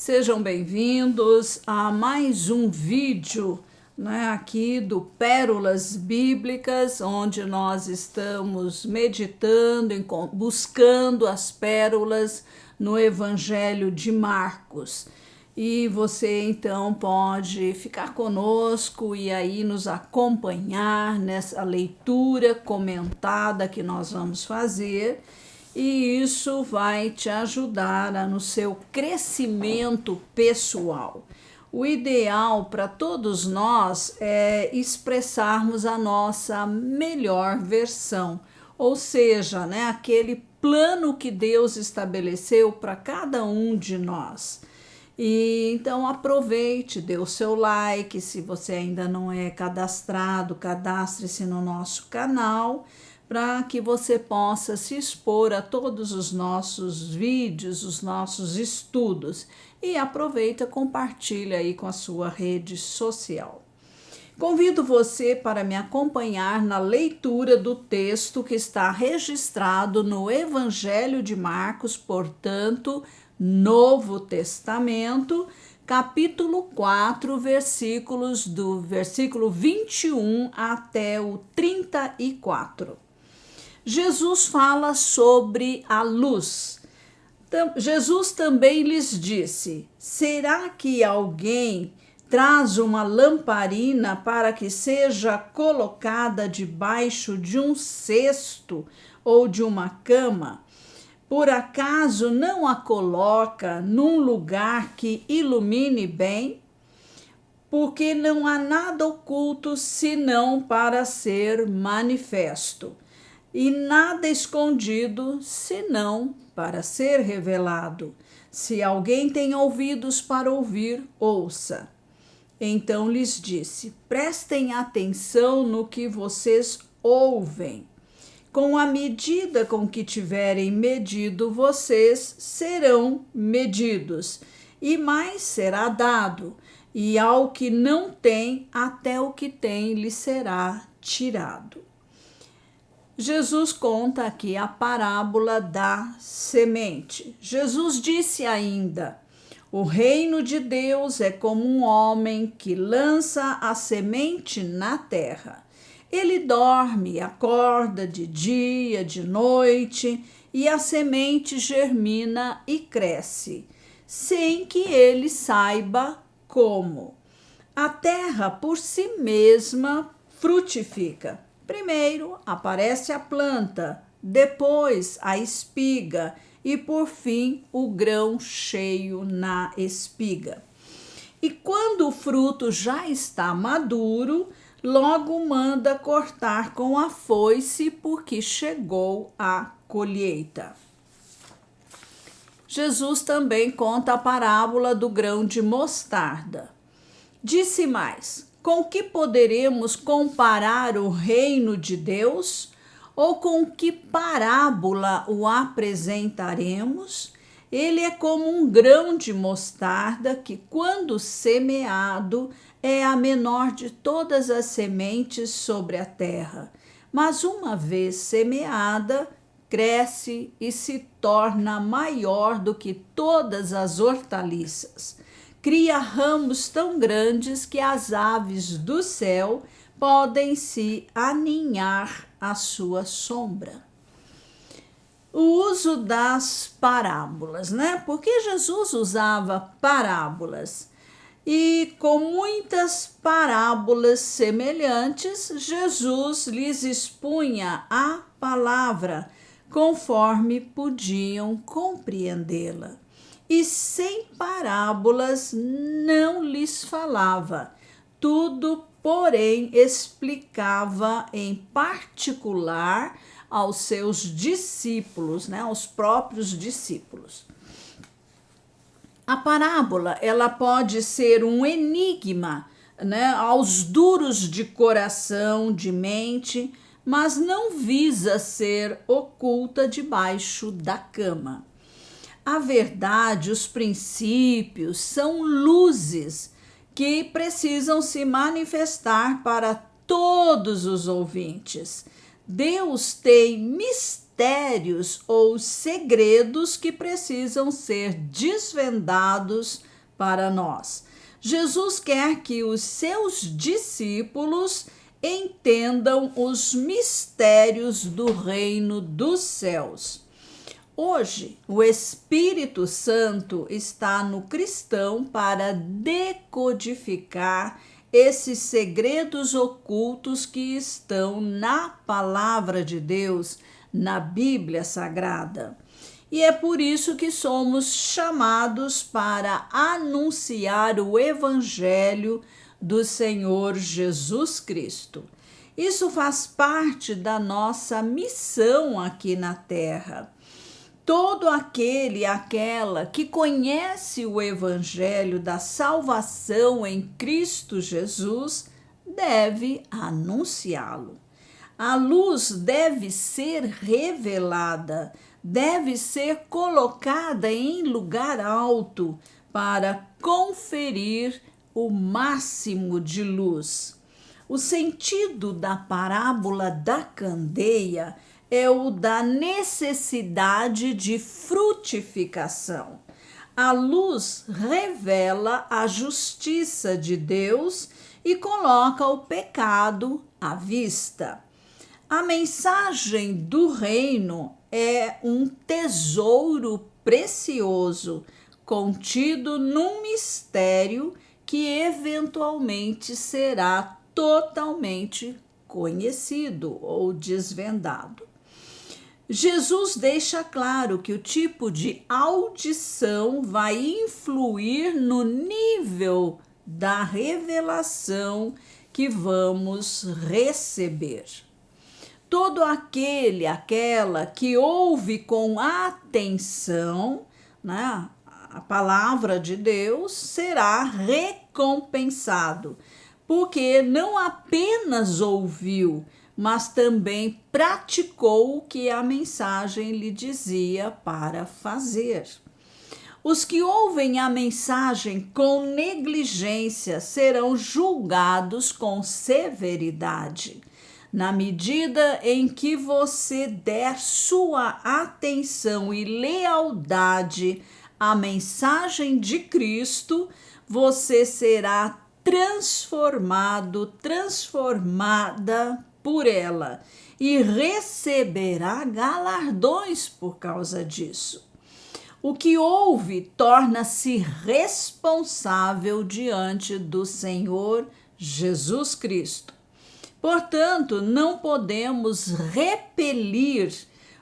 Sejam bem-vindos a mais um vídeo, aqui do Pérolas Bíblicas, onde nós estamos meditando, buscando as pérolas no Evangelho de Marcos. E você então pode ficar conosco e aí nos acompanhar nessa leitura comentada que nós vamos fazer. E isso vai te ajudar no seu crescimento pessoal. O ideal para todos nós é expressarmos a nossa melhor versão, ou seja, aquele plano que Deus estabeleceu para cada um de nós. E então aproveite, dê o seu like, se você ainda não é cadastrado, cadastre-se no nosso canal, para que você possa se expor a todos os nossos vídeos, os nossos estudos. E aproveita, compartilha aí com a sua rede social. Convido você para me acompanhar na leitura do texto que está registrado no Evangelho de Marcos, portanto, Novo Testamento, capítulo 4, do versículo 21 até o 34. Jesus fala sobre a luz. Jesus também lhes disse: será que alguém traz uma lamparina para que seja colocada debaixo de um cesto ou de uma cama? Por acaso não a coloca num lugar que ilumine bem? Porque não há nada oculto senão para ser manifesto, e nada escondido senão para ser revelado. Se alguém tem ouvidos para ouvir, ouça. Então lhes disse: prestem atenção no que vocês ouvem. Com a medida com que tiverem medido, vocês serão medidos, e mais será dado, e ao que não tem, até o que tem lhe será tirado. Jesus conta aqui a parábola da semente. Jesus disse ainda: o reino de Deus é como um homem que lança a semente na terra. Ele dorme, acorda de dia, de noite, e a semente germina e cresce, sem que ele saiba como. A terra por si mesma frutifica. Primeiro aparece a planta, depois a espiga e por fim o grão cheio na espiga. E quando o fruto já está maduro, logo manda cortar com a foice, porque chegou a colheita. Jesus também conta a parábola do grão de mostarda. Disse mais: com que poderemos comparar o reino de Deus? Ou com que parábola o apresentaremos? Ele é como um grão de mostarda que, quando semeado, é a menor de todas as sementes sobre a terra. Mas uma vez semeada, cresce e se torna maior do que todas as hortaliças. Cria ramos tão grandes que as aves do céu podem se aninhar à sua sombra. O uso das parábolas, Por que Jesus usava parábolas? E com muitas parábolas semelhantes, Jesus lhes expunha a palavra, conforme podiam compreendê-la. E sem parábolas não lhes falava. Tudo, porém, explicava em particular aos seus discípulos, aos próprios discípulos. A parábola, ela pode ser um enigma, aos duros de coração, de mente, mas não visa ser oculta debaixo da cama. A verdade, os princípios são luzes que precisam se manifestar para todos os ouvintes. Deus tem mistérios ou segredos que precisam ser desvendados para nós. Jesus quer que os seus discípulos entendam os mistérios do reino dos céus. Hoje, o Espírito Santo está no cristão para decodificar esses segredos ocultos que estão na palavra de Deus, na Bíblia Sagrada. E é por isso que somos chamados para anunciar o Evangelho do Senhor Jesus Cristo. Isso faz parte da nossa missão aqui na Terra. Todo aquele e aquela que conhece o Evangelho da salvação em Cristo Jesus deve anunciá-lo. A luz deve ser revelada, deve ser colocada em lugar alto para conferir o máximo de luz. O sentido da parábola da candeia é o da necessidade de frutificação. A luz revela a justiça de Deus e coloca o pecado à vista. A mensagem do reino é um tesouro precioso contido num mistério que eventualmente será totalmente conhecido ou desvendado. Jesus deixa claro que o tipo de audição vai influir no nível da revelação que vamos receber. Todo aquele, aquela que ouve com atenção, né, a palavra de Deus, será recompensado, porque não apenas ouviu, mas também praticou o que a mensagem lhe dizia para fazer. Os que ouvem a mensagem com negligência serão julgados com severidade. Na medida em que você der sua atenção e lealdade à mensagem de Cristo, você será transformado, transformada por ela e receberá galardões por causa disso. O que ouve torna-se responsável diante do Senhor Jesus Cristo. Portanto, não podemos repelir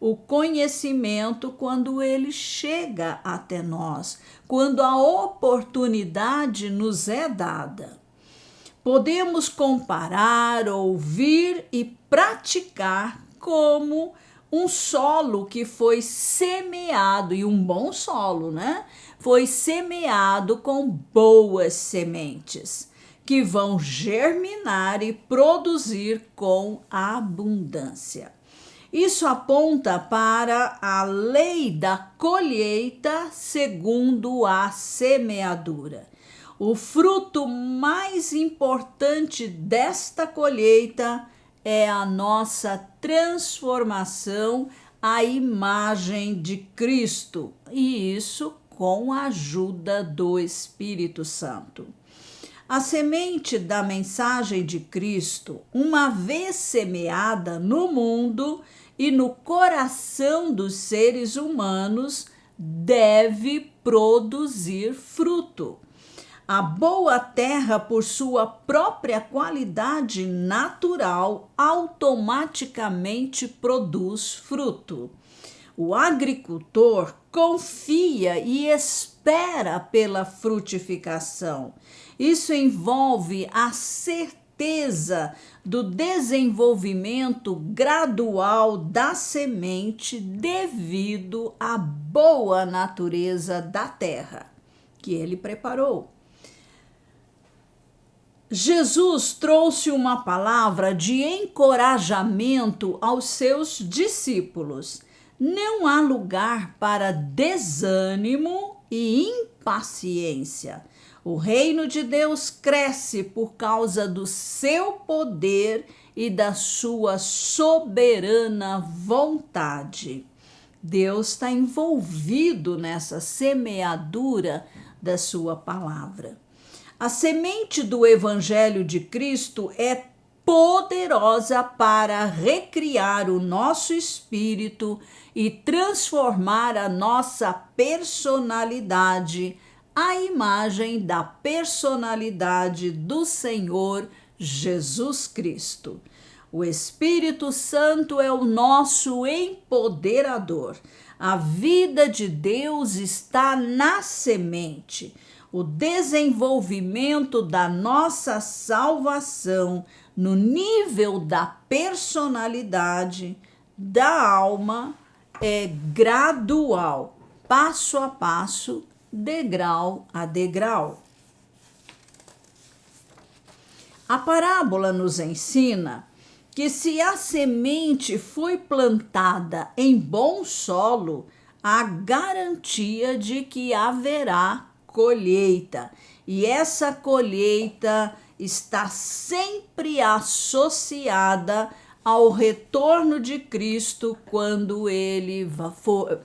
o conhecimento quando ele chega até nós, quando a oportunidade nos é dada. Podemos comparar, ouvir e praticar como um solo que foi semeado, e um bom solo, né? Foi semeado com boas sementes, que vão germinar e produzir com abundância. Isso aponta para a lei da colheita segundo a semeadura. O fruto mais importante desta colheita é a nossa transformação à imagem de Cristo, e isso com a ajuda do Espírito Santo. A semente da mensagem de Cristo, uma vez semeada no mundo e no coração dos seres humanos, deve produzir fruto. A boa terra, por sua própria qualidade natural, automaticamente produz fruto. O agricultor confia e espera pela frutificação. Isso envolve a certeza do desenvolvimento gradual da semente devido à boa natureza da terra que ele preparou. Jesus trouxe uma palavra de encorajamento aos seus discípulos. Não há lugar para desânimo e impaciência. O reino de Deus cresce por causa do seu poder e da sua soberana vontade. Deus está envolvido nessa semeadura da sua palavra. A semente do Evangelho de Cristo é poderosa para recriar o nosso espírito e transformar a nossa personalidade à imagem da personalidade do Senhor Jesus Cristo. O Espírito Santo é o nosso empoderador. A vida de Deus está na semente. O desenvolvimento da nossa salvação no nível da personalidade, da alma, é gradual, passo a passo, degrau a degrau. A parábola nos ensina que se a semente foi plantada em bom solo, há garantia de que haverá colheita. E essa colheita está sempre associada ao retorno de Cristo, quando ele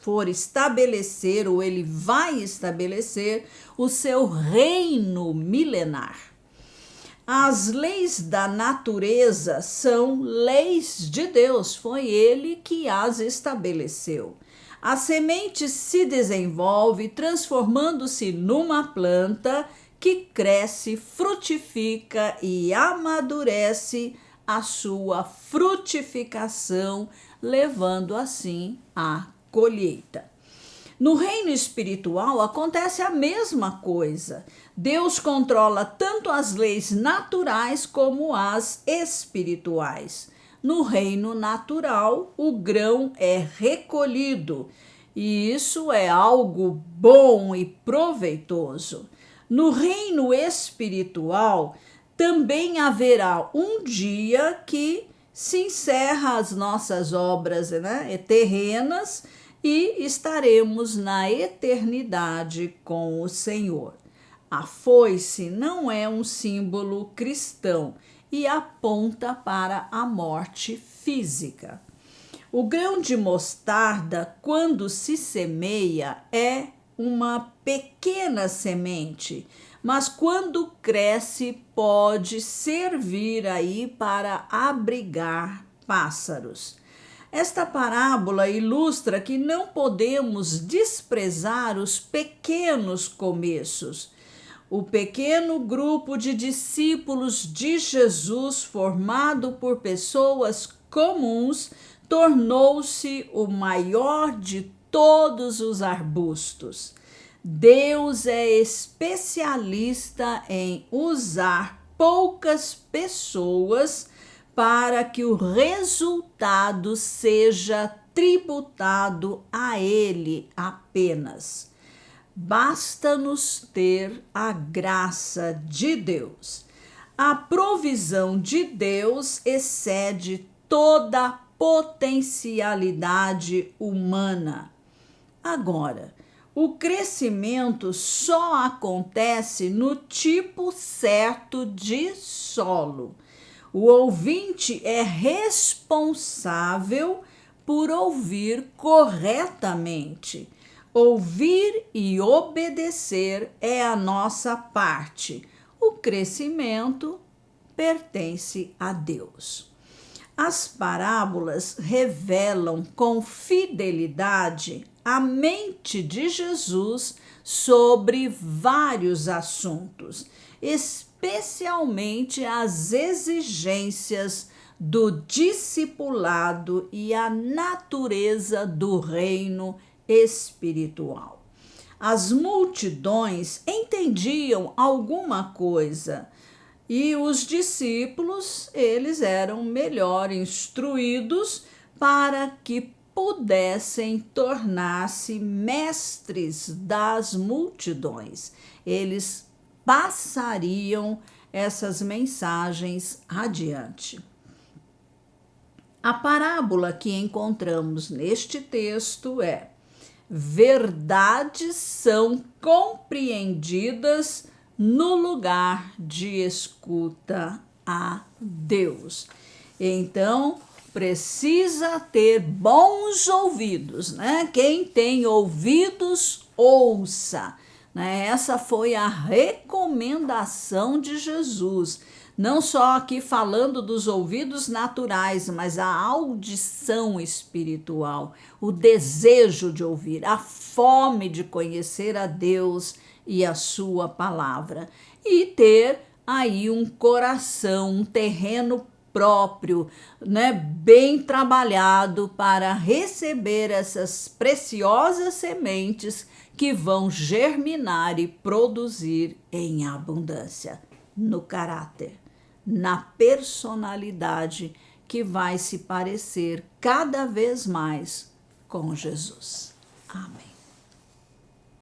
for estabelecer, ou ele vai estabelecer, o seu reino milenar. As leis da natureza são leis de Deus, foi ele que as estabeleceu. A semente se desenvolve, transformando-se numa planta que cresce, frutifica e amadurece a sua frutificação, levando assim à colheita. No reino espiritual acontece a mesma coisa. Deus controla tanto as leis naturais como as espirituais. No reino natural, o grão é recolhido, e isso é algo bom e proveitoso. No reino espiritual, também haverá um dia que se encerra as nossas obras, terrenas, e estaremos na eternidade com o Senhor. A foice não é um símbolo cristão e aponta para a morte física. O grão de mostarda, quando se semeia, é uma pequena semente, mas quando cresce pode servir aí para abrigar pássaros. Esta parábola ilustra que não podemos desprezar os pequenos começos. O pequeno grupo de discípulos de Jesus, formado por pessoas comuns, tornou-se o maior de todos os arbustos. Deus é especialista em usar poucas pessoas para que o resultado seja tributado a Ele apenas. Basta-nos ter a graça de Deus. A provisão de Deus excede toda potencialidade humana. Agora, o crescimento só acontece no tipo certo de solo. O ouvinte é responsável por ouvir corretamente. Ouvir e obedecer é a nossa parte. O crescimento pertence a Deus. As parábolas revelam com fidelidade a mente de Jesus sobre vários assuntos, especialmente as exigências do discipulado e a natureza do reino espiritual. As multidões entendiam alguma coisa e os discípulos, eles eram melhor instruídos para que pudessem tornar-se mestres das multidões. Eles passariam essas mensagens adiante. A parábola que encontramos neste texto é: verdades são compreendidas no lugar de escuta a Deus. Então, precisa ter bons ouvidos, né? Quem tem ouvidos, ouça. né? Essa foi a recomendação de Jesus. Não só aqui falando dos ouvidos naturais, mas a audição espiritual, o desejo de ouvir, a fome de conhecer a Deus e a sua palavra. E ter aí um coração, um terreno próprio, né, bem trabalhado para receber essas preciosas sementes que vão germinar e produzir em abundância no caráter, na personalidade que vai se parecer cada vez mais com Jesus. Amém.